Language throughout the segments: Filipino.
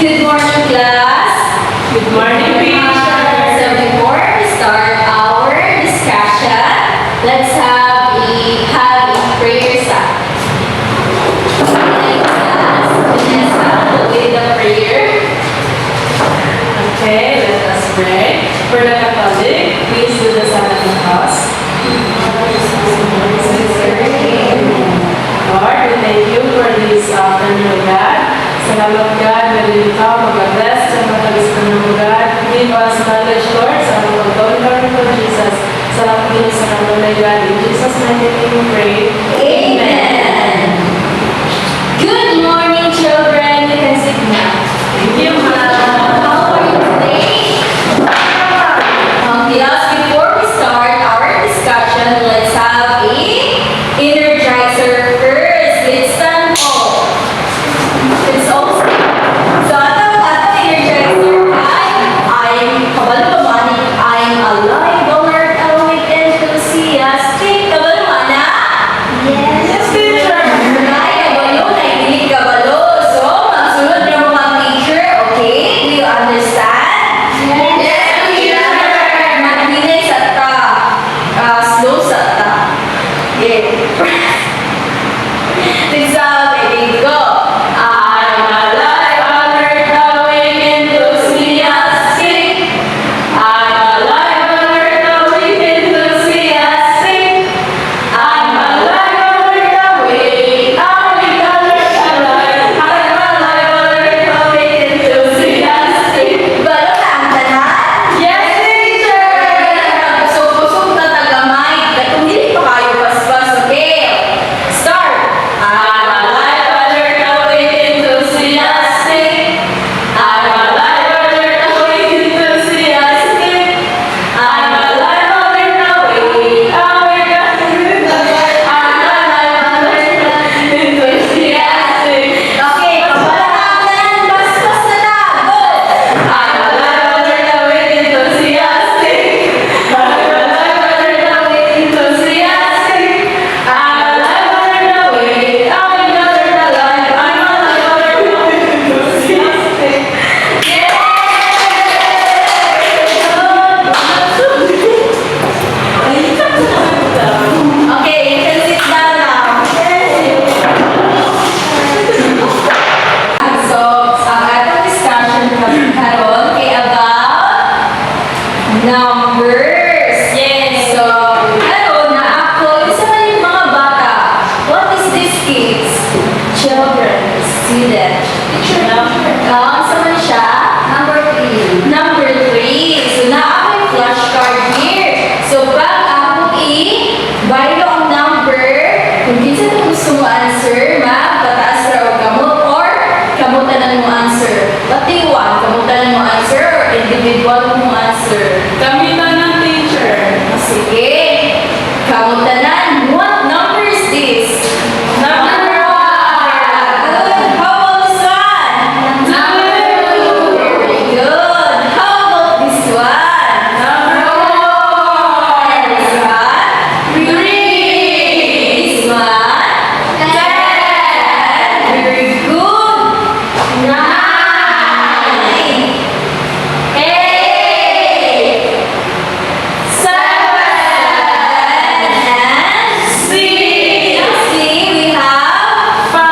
Good morning, class. Good morning, teacher. So before we start our discussion, let's have a prayer start. Vanessa will lead the prayer. Okay, let us pray. For the Catholic, please do the sign of the cross. Lord, we thank you for this afternoon, God. Salamat, God, na rin ikaw mag-bless sa mga talis-tanan mo, God. Give us knowledge, Lord, sa mga pagkawalan ko, Jesus. Salamat din sa naman na, God. In Jesus' mighty name we pray. Amen. Good morning, children. You can sit now. Thank you, ma'am. How are you today? Yes, before we start our discussion, let's have a energizer first. Let's stand up. It's also so ato energizer I'm kabalumani. I'm alive, alert, awake, enthusiastic. Kabalumana? Yes, teacher. Right, kabalo, naikinig kabalo. So, magsunod na mga teacher, okay? Do you understand? Yes, teacher. Maghinay sa ta. Slow sa ta. Yeah. Example, go. I'm alive, alert, awake, enthusiastic. I'm alive, alert, awake, enthusiastic. I'm alive, alert, awake, alert, alive. I'm alive, alert, awake, enthusiastic. Balo lang, tanan? Yes, teacher! Kusog-kusog na tagamay. Kung hindi pa kayo basbas, okay? Start! I'm alive, alert, awake, enthusiastic. I'm alive, alert, awake, enthusiastic. I'm alive, alert, awake, enthusiastic. Okay, kapalangan, basbas na na. Go! I'm alive, alert, awake, enthusiastic. I'm alive, alert, awake, enthusiastic. I'm alive, alert, awake, alive. I'm alive, alert, awake, enthusiastic. Okay, you can sit down now. So, ang atong discussion karon kay about numbers. Yes. So, karon na ako, isa man yung mga bata. What is this, kids? Children, students. Teacher, number. Isa man siya? Number 3. Number 3. So, na ako yung flashcard here. So, pag ako baylo ang number, kung kinsa na gusto mo answer, pataas ra o kamot or kamutanan mo answer. What do you want? Kamutanan mo answer or individual mo answer? Kami na ng teacher. Sige. Kamutanan. What number is this? Number 1. Good. How about this one? Number 2. Very good. How about this one? Number 4. This one? 3. This one? 10. Very good. 9. 8. 7. And 6. See, we have 5.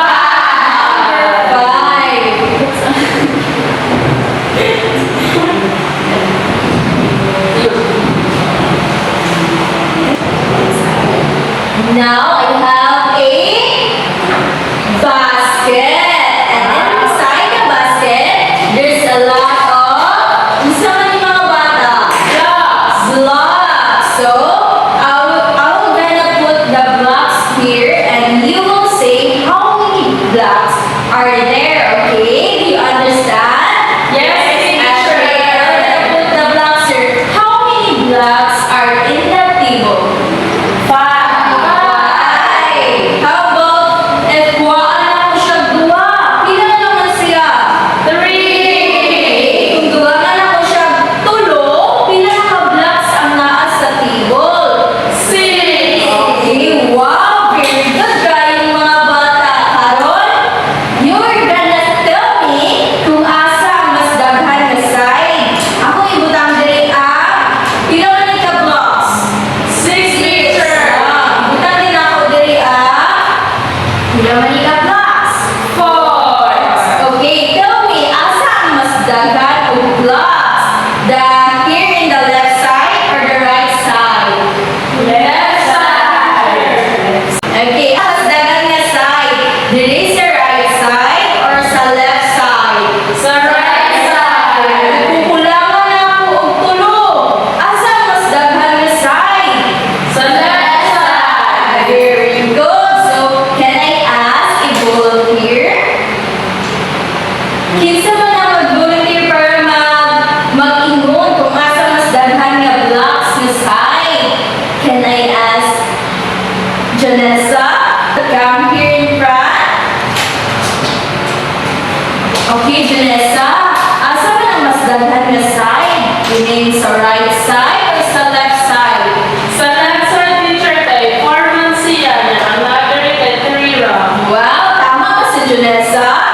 Now I have a basket. And then inside the basket, there's a lot of isa man yung mga bata. Blocks. So I'm gonna put the blocks here and you will say how many blocks are there, okay? Do you understand? Yes, teacher. Okay, I'm gonna put the blocks here. How many blocks are in the table? 5. How about if kuhaan ako siya duwa? Pila naman siya? 3. Kung duwaan ako siya tulo, pila na ka-blocks ang naa sa table? 6. Okay, wow! Very good, guys, mga bata. Karon, you're gonna Pila man ka blocks? 4. Okay, tell me, asa ang mas daghan og blocks? The here in the left side or the right side? Left side. Okay, ang mas daghan nga side? Dili sa right side or sa left side? Sa right side. Kukulangan na ako og tulo. Asa ang mas daghan nga side? Sa left side. Very good. So, can I ask a volunteer? Kinsa man ang mag-volunteer para mag-ingon kung asa mas daghan nga blocks nga side? Can I ask Janessa to come here in front? Okay, Janessa. Asa man ang mas daghan nga side? You mean sa right side or sa left side? Sa left side, teacher, kay 4 man siya niya. Ang other kay 3 ra. Wow, tama ba si Janessa?